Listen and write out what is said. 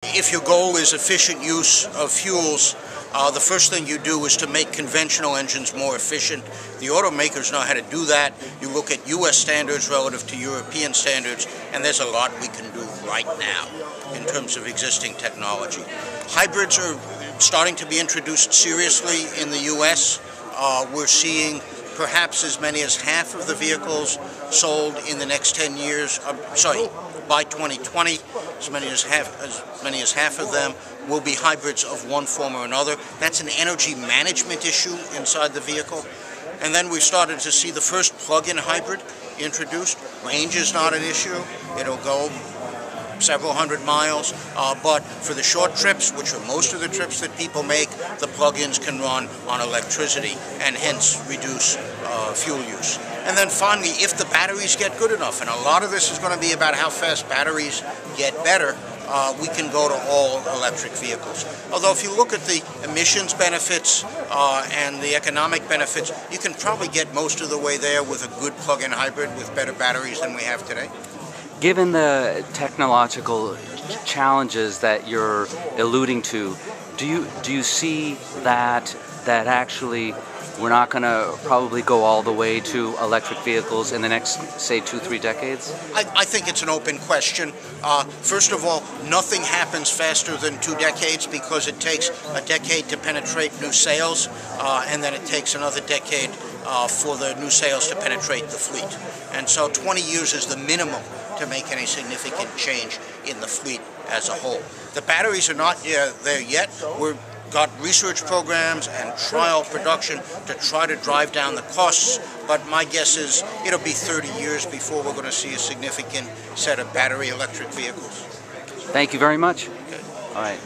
If your goal is efficient use of fuels, the first thing you do is to make conventional engines more efficient. The automakers know how to do that. You look at U.S. standards relative to European standards, and there's a lot we can do right now in terms of existing technology. Hybrids are starting to be introduced seriously in the U.S. We're seeing perhaps as many as half of the vehicles sold in the next 10 years, by 2020, as many as half of them will be hybrids of one form or another. That's an energy management issue inside the vehicle. And then we've started to see the first plug-in hybrid introduced. Range is not an issue. It'll go several hundred miles, but for the short trips, which are most of the trips that people make, the plug-ins can run on electricity and hence reduce fuel use. And then finally, if the batteries get good enough, and a lot of this is going to be about how fast batteries get better, we can go to all electric vehicles. Although if you look at the emissions benefits and the economic benefits, you can probably get most of the way there with a good plug-in hybrid with better batteries than we have today. Given the technological challenges that you're alluding to, do you see that actually we're not going to probably go all the way to electric vehicles in the next, say, 2-3 decades? I think it's an open question. First of all, nothing happens faster than 2 decades because it takes a decade to penetrate new sales, and then it takes another decade for the new sales to penetrate the fleet. And so 20 years is the minimum to make any significant change in the fleet as a whole. The batteries are not there yet. We've got research programs and trial production to try to drive down the costs, but my guess is it'll be 30 years before we're going to see a significant set of battery electric vehicles. Thank you very much. Okay. All right.